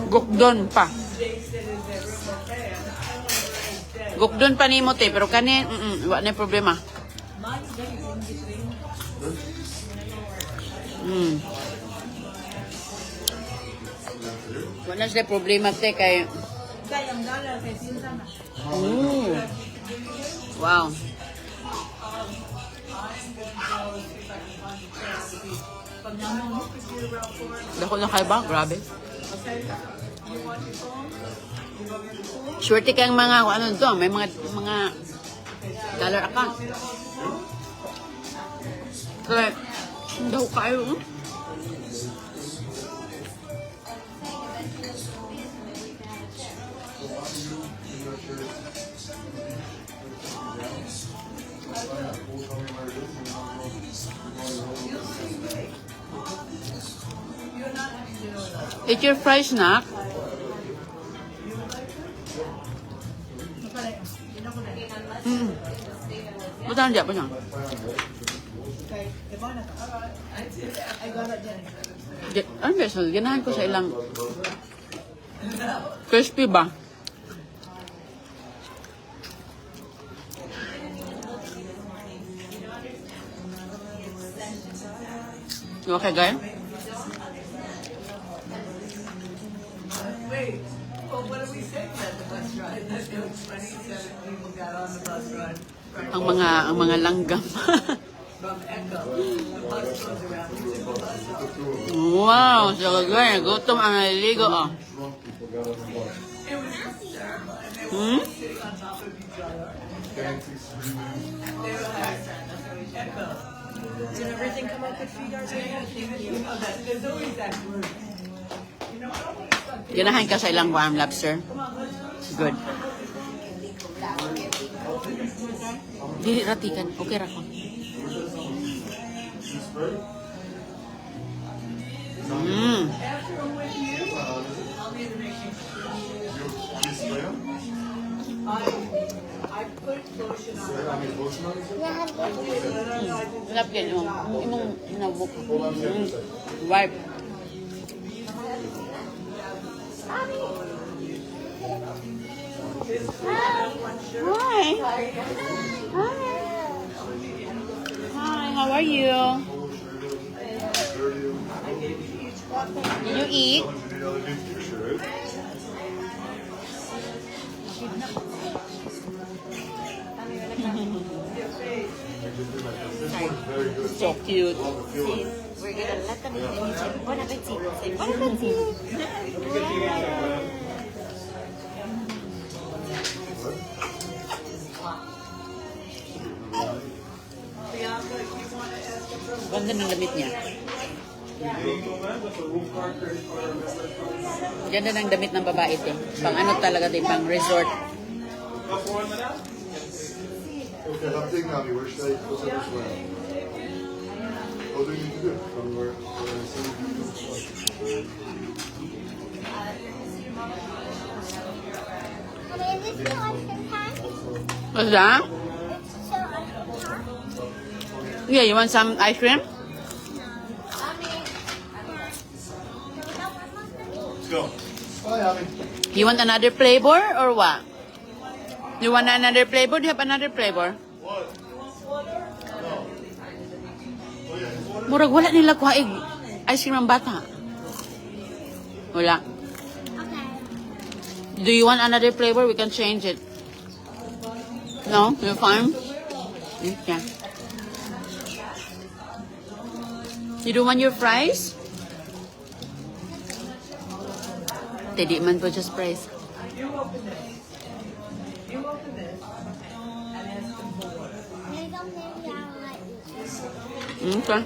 Gukdon pa. Gukdon pa ni mo te, pero kani, wala na problema. Wala na problema te, kay... Wow. Dako na kayo ba? Grabe. Swerte kayang mga, ano to, may mga dollar account. Kaya, daw kayo. Eat your fries, snack. Bukan aja, bukan. Ano ba? So, ganahan ko sa ilang crispy ba? Okay, guys. Wait, well, what are we saying at the bus ride? That's 27 people got on the bus ride. Ang mga langgam. From Echo. The bus goes around. Wow, so guys, gutom ang naliligo, oh. It was just terrible. And they were sitting on top of each other. They were like, Echo. Did everything come out good for you guys? You know that. There's always that group. You know, I don't want to start. Ganahan ka sa ilang warm lobster. Good. Dili ratikan. Okay ra ko. After I'm with you, I'll need to make sure. I put lotion on it. Lap yan imong nabuk. Wipe. Hi. Hi, how are you? Did you eat? So cute. We're gonna let them eat and say, bon appetit. Say, bon appetit. Ganda ng damit niya. Ganda ng damit ng babae ito. Pang ano talaga ito, pang resort. Okay, dat ding nou niet hoor. Stel je voor dat is wel. Wat doe je niet te doen? Dan weer What's that? Yeah, you want some ice cream? Let's go. Bye, Abby. You want another flavor or what? You want another flavor? Do you have another flavor? What? Murag wala nila kuhaig ice cream ang bata. Wala. Do you want another flavor? We can change it. No? You're fine? Yeah. You don't want your fries? Tedi man po just fries. You open this. You open this. And ask them for water. Okay.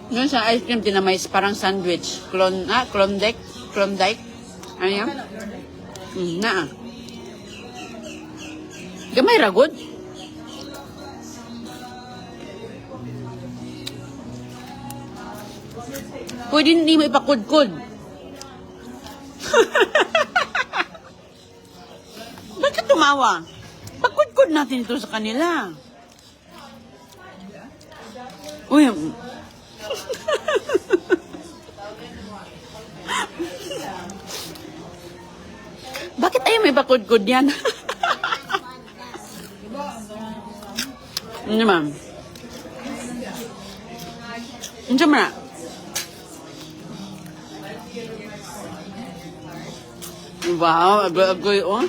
Yun sa ice cream, tinamay parang sandwich. Klondike. Ano yan? Na. Gamay ragod. Pwede hindi mo ipakudkod. Bakit tumawa? Pakudkod natin ito sa kanila. Uy. Bakit ayaw may pakudkod yan? Ano ma'am? Ano ma'am? Wow, agoy-agoy, oh.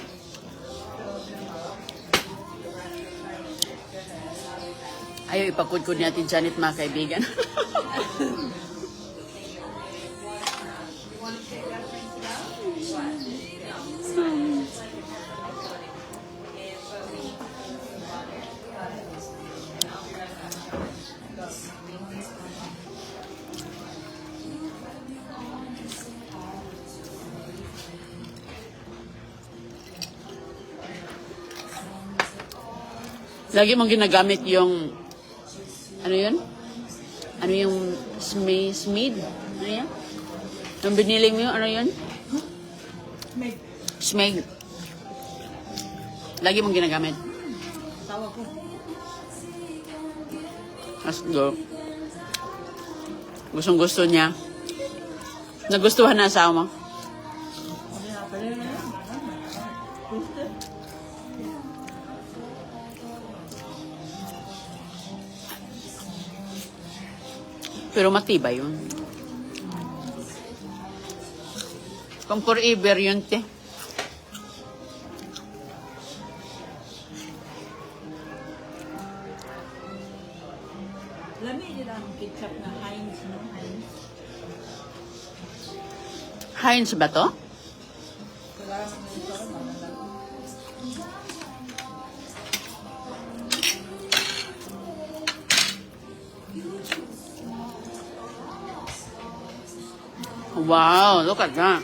Ayaw ipakudkod natin Janet, mga kaibigan. Lagi mong ginagamit yung, ano yun? Ano yung smid? Ano yan? Yung binili mo yun, ano yun? Smeg. Lagi mong ginagamit. Tawa ko. Let's go. Gustong gusto niya. Nagustuhan na asawa mo? Pero matibay yun. Kung forever yun, te. Lami nila ang ketchup na Heinz, no? Heinz. Heinz ba to? Wow, look at that.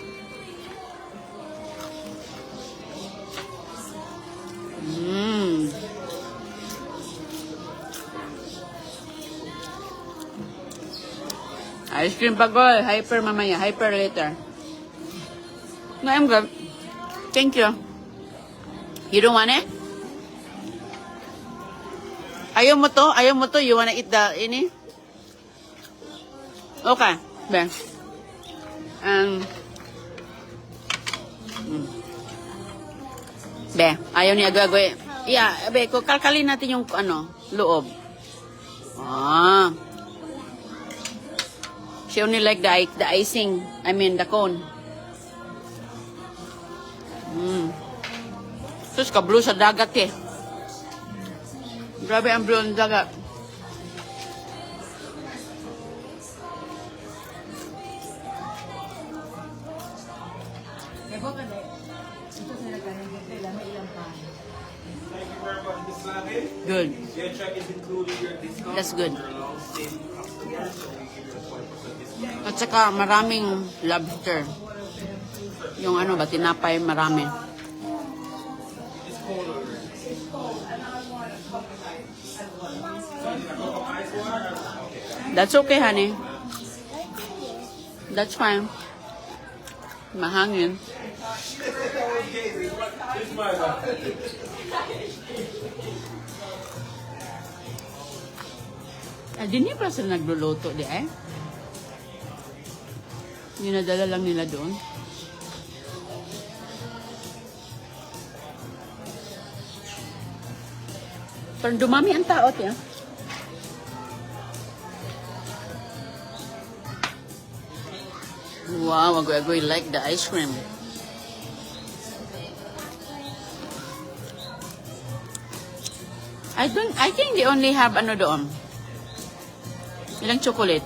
Ice cream bagoy. Hyper mamaya. Hyper later. No, I'm good. Thank you. You don't want it? Ayaw mo to? Ayaw mo to? You wanna eat the ini? Okay. Ben. Be, ayaw ni Agoy-Agoy. Yeah, be, kalkalin natin yung ano, loob. Ah. She only like the icing. I mean, the cone. Sus, ka-blue sa dagat eh. Grabe ang blue ng dagat. Good. Your check is including your discount. That's good. Your long-stay customer, so we give you a 20% discount. At saka maraming lobster. Yung ano ba, tinapay marami. It's cold already. That's okay, honey. That's fine. Mahangin. This my Di niya pa sila nagluluto di eh. Dinadala lang nila doon. Parang dumami ang tao, tiya. Wow, Agoy-Agoy like the ice cream. I think they only have ano doon. Ilang chocolate?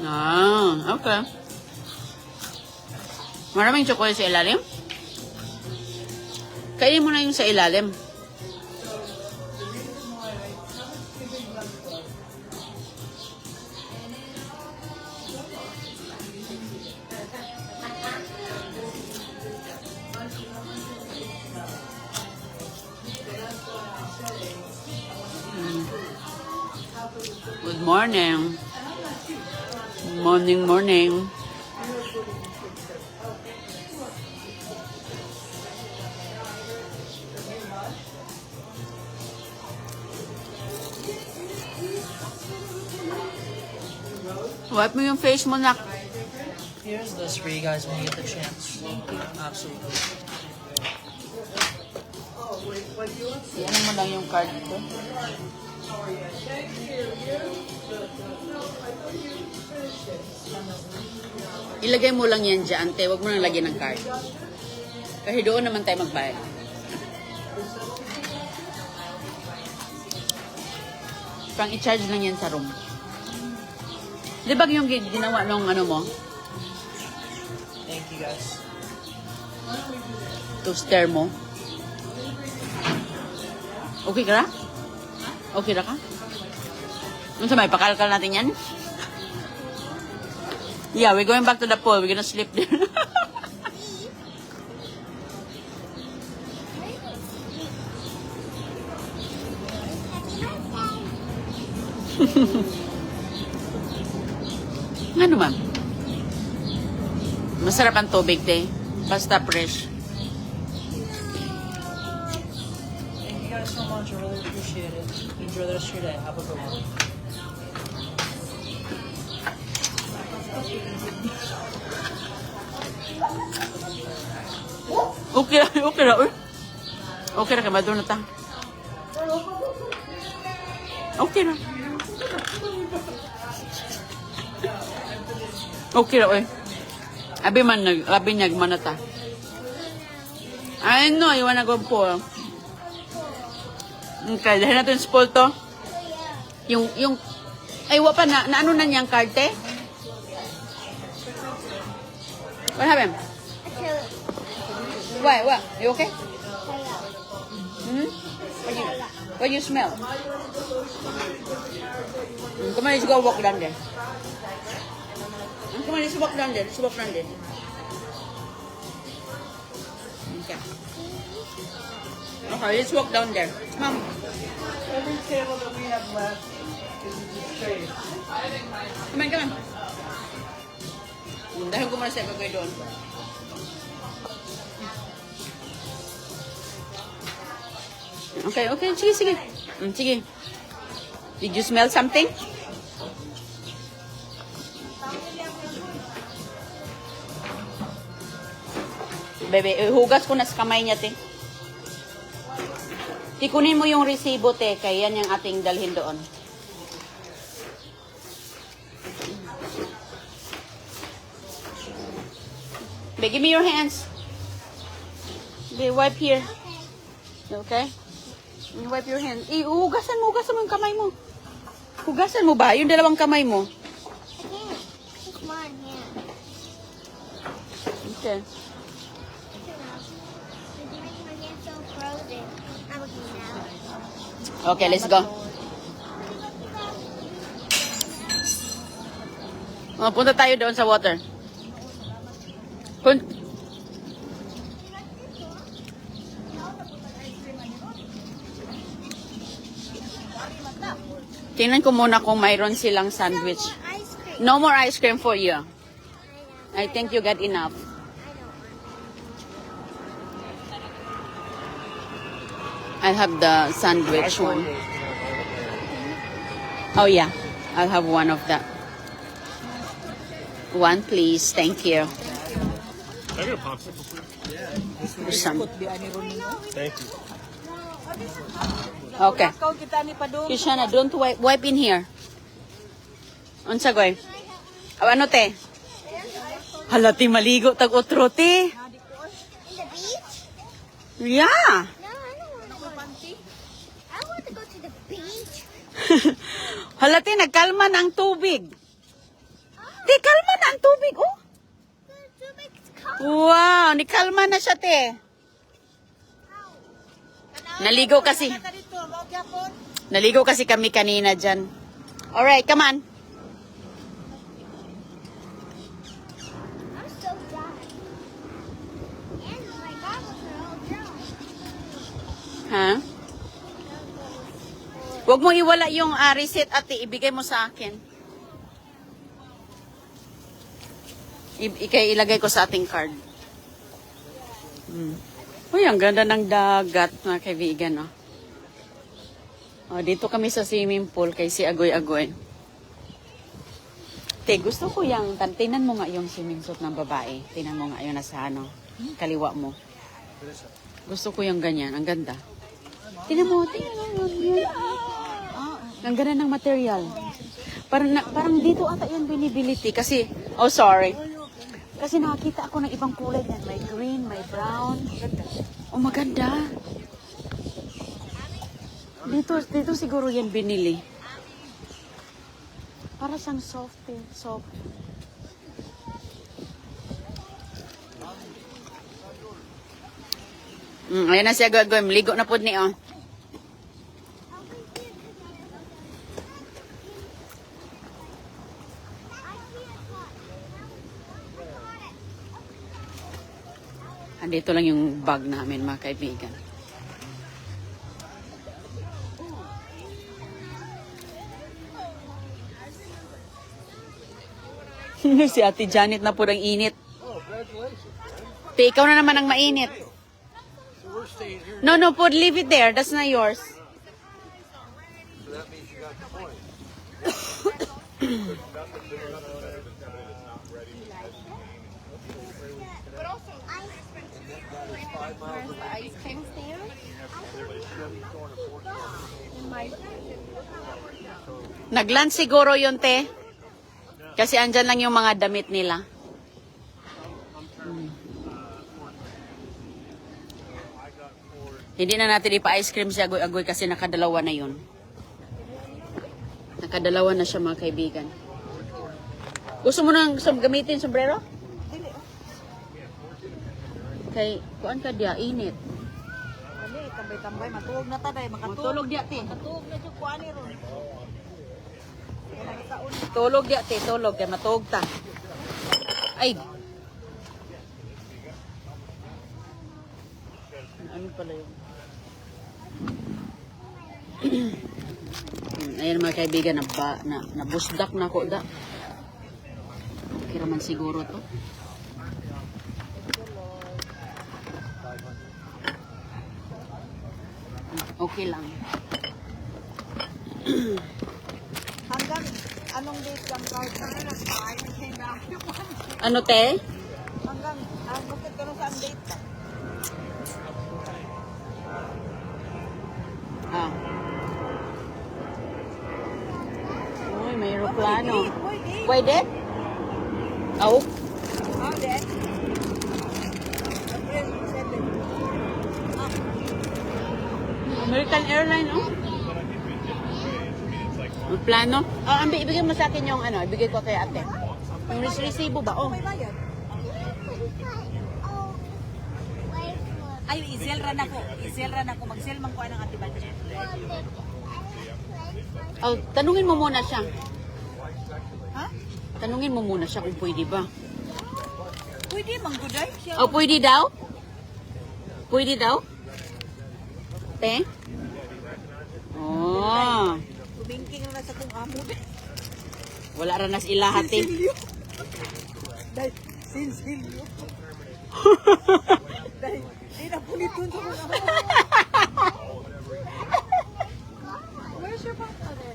Ah, okay. Maraming chocolate sa ilalim? Kainin mo na yung sa ilalim. Good morning. Morning, morning. Wipe mo yung face mo, nak. Here's this for you guys when you get the chance. Absolutely. Ano mo lang yung card ko? Ilagay mo lang yan dyan, te. Huwag mo nang lagyan ng card. Kasi doon naman tayo magbayad. Pang i-charge lang yan sa room. Di ba yung ginawa nung ano mo? Thank you guys. Toaster mo? Okay ka na? Okay na ka? Ano sa may pakalkal natin yan? Yeah, we're going back to the pool. We're gonna sleep there. Ano ma'am? Masarap ang tubig, te. Basta fresh. Thank you guys so much. I really appreciate it. Enjoy the rest of your day. Have a good one. Okay na, okay na. Uy. Okay na, kaya maduro na ta. Okay na. Okay na, uy. Abi nag manata. I know, you wanna go pool. Okay, dahil natin spoil to. Yung, ay, wapa na ano na niyang karte? What happened? Why? What? You okay? Hmm? What you smell? Come on, let's go walk down there. Come on, let's walk down there. Let's walk down there. Okay. Okay, let's walk down there. Mom. Every table that we have left is space. Come on, come on. Dahil ko muna sa kagay doon. Okay, okay. Sige, sige. Sige. Did you smell something? Bebe, hugas ko na sa kamay niya, te. Tikunin mo yung resibo, te. Kaya yan yung ating dalhin doon. Be, give me your hands. Be, wipe here. Okay? You wipe your hands. Hugasan mo yung kamay mo. Hugasan mo ba? Yung dalawang kamay mo. Again. Come on, here. Okay. My hand's so frozen. I'm looking now. Okay, let's go. Oh, punta tayo doon sa water. Tingnan ko muna kung mayroon silang sandwich. Ice cream. No more ice cream for you. I think you got enough. I'll have the sandwich one. Oh yeah, I'll have one of that. One, please. Thank you. I got a popsicle, please. Some. Thank you. Okay. Kishana, don't wipe in here. Unsa goy? Ano te? Halati maligo tag otro te. In the beach? Yeah. No, I don't want to. I want to go to the beach. Halati nagkalma na ang tubig. Te, kalma na ang tubig, oh. The beach is cold. Wow, nikalma na siya te. Naligo kasi. Naligo kasi kami kanina dyan. Alright, come on. I'm so dry. And my goggles are all dry. Ha? Huwag mo iwala yung receipt, ate. Ibigay mo sa akin. Ilagay ko sa ating card. Uy, ang ganda ng dagat, mga kaibigan, oh. Oh, dito kami sa swimming pool kay si Agoy-Agoy. Te, gusto ko yung, tinan mo nga yung swimming suit ng babae. Tinan mo nga yung nasa ano, kaliwa mo. Gusto ko yung ganyan, ang ganda. Tinan mo. Ang ganda ng material. Parang dito ata yung binibility kasi, oh sorry. Kasi nakakita ako ng ibang kulay yan. May green, may brown. Oh, maganda. Dito siguro yan binili. Para siyang soft eh. Soft. Ayan na siya gagawin. Maligo na po ni oh. Andito lang yung bag namin, mga kaibigan. Si Ate Janet na po ang init. Te, ikaw na naman ang mainit. No, put leave it there. That's not yours. Where's the ice cream stand? Nag-lunch siguro yun, te. Kasi andyan lang yung mga damit nila. Hindi na natin ipa-ice cream si Agoy-Agoy kasi nakadalawa na yun. Nakadalawa na siya, mga kaibigan. Gusto mo nang gamitin sombrero? Kay, kuan ka dia, init. Ano eh, tambay-tambay. Matuog na taday. Matulog dia, te. Matuog na yung kuha ni Ron. Tulog dia, te. Tulog. Kaya matuog ta. Ay. Ano pala yun? Ayan mga kaibigan, nabusdak na ako da. Okay naman siguro to. Okay lang. Hanggang anong date kang card? Ano te? Hanggang, bakit ka nung saan date ka? Ah. Uy, may aeroplano. Pwede? Oh. Ah, then? American Airlines, oh. May plano? Oh, ibigay mo sa akin yung ano, ibigay ko kay ate. Yung resibo ba? Oh. Ay, i-sell ran ako. I-sell ran ako. Mag-sell man ko anong ati budget. Oh, tanungin mo muna siya. Ha? Tanungin mo muna siya kung pwede ba. Pwede, mangguday. Siya. Oh, pwede daw? Pwede daw? Te? Oh. Kumingking na sa kong amo. Wala rin nas ilahat eh. Dahil, sinsilyo. Dahil, di na pulitun sa kong amo. Where's your father?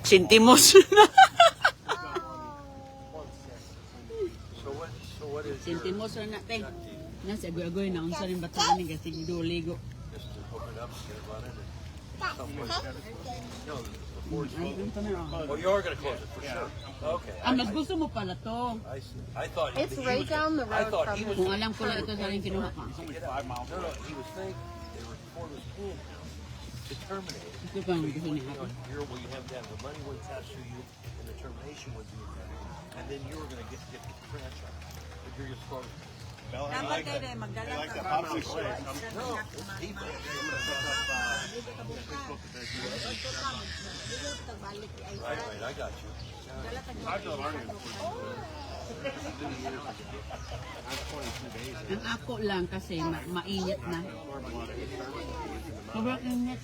Sintimos. Sintimos na natin. Nasa agoy-agoy na unsa rin bataan ni kasi ligo. Oh, you are going to close it for sure. Okay. Mas gusto mo pala to. I thought It's right down the I road thought from he was Kung alam ko lang ito sa rin kinuha ka. No, he was thinking they were before it was pulled to terminate it. Ito pa ang gusto niya. Here, well, you have to have the money was attached to you, and the termination would be attached, and then you were going to get the franchise, but you're just throwing. Dapat kayo dahil magdala ka. No, it's people. Right, I got you. Ang ako lang kasi mainit na. Sobrang init.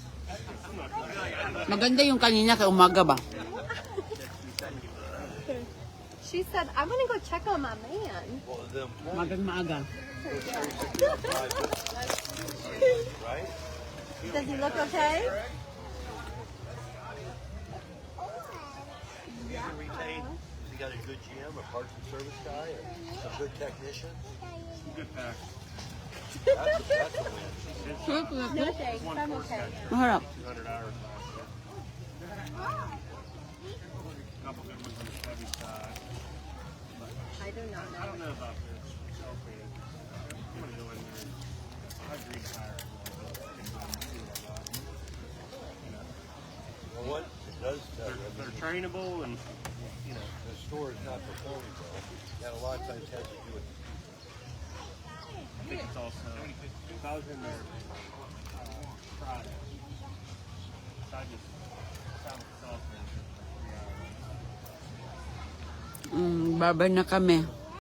Maganda yung kanina sa umaga ba? She said, I'm gonna go check on my man. Well, them Magang maaga. right? Does he look okay? You can retain. Has he got a good GM, a parts and service guy, or a good technician? Good pack. That's a win. No thanks, I'm okay. Maharap. 200 hours last year. Couple good ones on the Chevy side. I do not I know. don't know about this. Okay. I'm gonna go in there. I agree to hire him. Well, what it does tell you, I They're mean, trainable and, you know, the store is not performing well. That a lot of times has to do with I think it's also, if I was in there Friday, so I just found myself in Barber na kami.